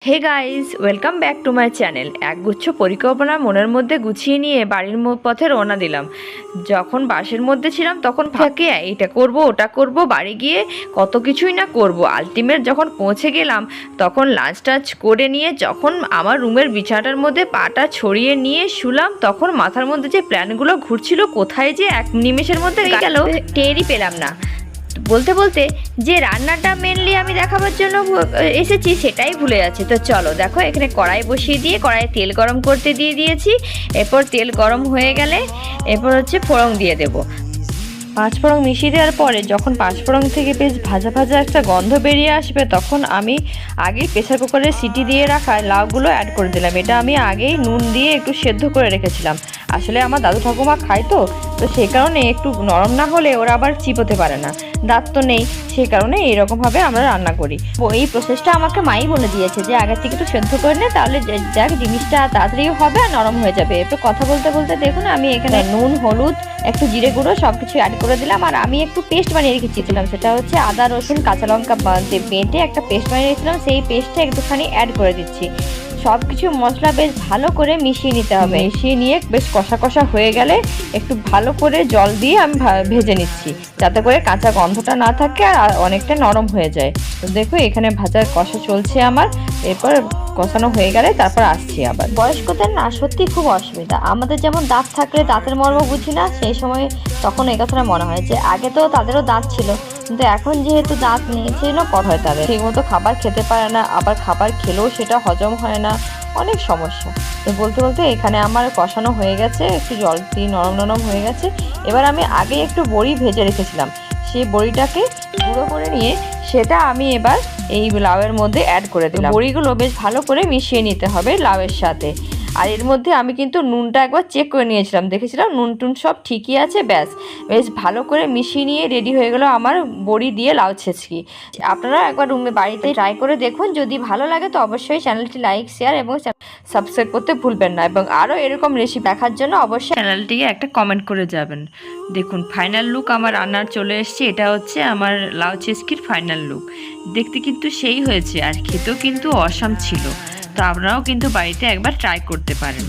Hey guys, welcome back to my channel. একগুচ্ছ পরিকল্পনা মনের মধ্যে গুছিয়ে নিয়ে বাড়ির পথে রওনা দিলাম। যখন বাসের মধ্যে ছিলাম তখন ফাঁকে এইটা করব ওটা করব, বাড়ি গিয়ে কত কিছুই না করব। আলটিমেট যখন পৌঁছে গেলাম তখন লাঞ্চ টাঞ্চ করে নিয়ে যখন আমার রুমের বিছানাটার মধ্যে পাটা ছড়িয়ে নিয়ে শুলাম, তখন মাথার মধ্যে যে প্ল্যানগুলো ঘুরছিল কোথায় যে এক নিমেষের মধ্যে গেল টেরই পেলাম না। বলতে বলতে যে রান্নাটা মেনলি আমি দেখাবার জন্য এসেছি সেটাই ভুলে যাচ্ছি। তো চলো দেখো, এখানে কড়াই বসিয়ে দিয়ে কড়াইয়ে তেল গরম করতে দিয়ে দিয়েছি। এরপর তেল গরম হয়ে গেলে এরপর ফোড়ন দিয়ে দেবো। পাঁচফোড়ন মিশিয়ে দেওয়ার পরে যখন পাঁচফোড়ন থেকে বেশ ভাজা ভাজা একটা গন্ধ বেরিয়ে আসবে, তখন আমি আগেই প্রেসার কুকারে সিটি দিয়ে রাখা লাউগুলো অ্যাড করে দিলাম। এটা আমি আগেই নুন দিয়ে একটু সেদ্ধ করে রেখেছিলাম। আসলে আমার দাদু ঠাকুমা খায় তো সেই কারণে একটু নরম না হলে ওরা আবার চিবোতে পারে না, দাঁত তো নেই, সেই কারণে এইরকমভাবে আমরা রান্না করি। এই প্রসেসটা আমাকে মাই বলে দিয়েছে যে আগের থেকে একটু সেদ্ধ করে নে, তাহলে যাক জিনিসটা তাড়াতাড়ি হবে আর নরম হয়ে যাবে। এরপর কথা বলতে বলতে দেখুন আমি এখানে নুন, হলুদ, একটু জিরে গুঁড়ো সব কিছু অ্যাড করে দিলাম। আর আমি একটু পেস্ট বানিয়ে রেখেছিলাম, সেটা হচ্ছে আদা রসুন কাঁচা লঙ্কা বেটে একটা পেস্ট বানিয়ে রেখেছিলাম, সেই পেস্টটা একটুখানি অ্যাড করে দিচ্ছি। সব কিছু মশলা বেশ ভালো করে মিশিয়ে নিতে হবে। মিশিয়ে নিয়ে বেশ কষা কষা হয়ে গেলে একটু ভালো করে জল দিয়ে আমি ভেজে নিচ্ছি, যাতে করে কাঁচা গন্ধটা না থাকে আর অনেকটা নরম হয়ে যায়। তো দেখো এখানে ভাজার কষা চলছে আমার। এরপর কষানো হয়ে গেলে তারপর আসছি আবার। বয়স্কদের না সত্যি খুব অসুবিধা। আমাদের যেমন দাঁত থাকলে দাঁতের মর্ম বুঝি না, সেই সময় তখন এই কথাটা মনে হয় যে আগে তো তাদেরও দাঁত ছিল, কিন্তু এখন যেহেতু দাঁত নেই সেই জন্য কষ্ট হয় তাদের। ঠিকমতো খাবার খেতে পারে না, আবার খাবার খেলেও সেটা হজম হয় না, অনেক সমস্যা। তো বলতে বলতে এখানে আমার কষানো হয়ে গেছে, একটু জল দিয়ে নরম নরম হয়ে গেছে। এবার আমি আগে একটু বড়ি ভেজে রেখেছিলাম, সেই বড়িটাকে গুঁড়ো করে নিয়ে সেটা আমি এবার এই লাউয়ের মধ্যে অ্যাড করে দিলাম। বড়িগুলো বেশ ভালো করে মিশিয়ে নিতে হবে লাউয়ের সাথে। আর এর মধ্যে আমি কিন্তু নুনটা একবার চেক করে নিয়েছিলাম, দেখেছিলাম নুন টুন সব ঠিকই আছে। ব্যাস বেশ ভালো করে মিশিয়ে নিয়ে রেডি হয়ে গেল আমার বড়ি দিয়ে লাউ ছেঁচকি। আপনারা একবার বাড়িতে ট্রাই করে দেখুন, যদি ভালো লাগে তো অবশ্যই চ্যানেলটি লাইক, শেয়ার এবং সাবস্ক্রাইব করতে ভুলবেন না। এবং আরও এরকম রেসিপি দেখার জন্য অবশ্যই চ্যানেলটিকে একটা কমেন্ট করে যাবেন। দেখুন ফাইনাল লুক আমার রান্নার চলে এসছে। এটা হচ্ছে আমার লাউ ছেঁচকির ফাইনাল লুক। দেখতে কিন্তু সেই হয়েছে আর খেতেও কিন্তু অসাম ছিল। তো আপনারাও কিন্তু বাড়িতে একবার ট্রাই করতে পারেন।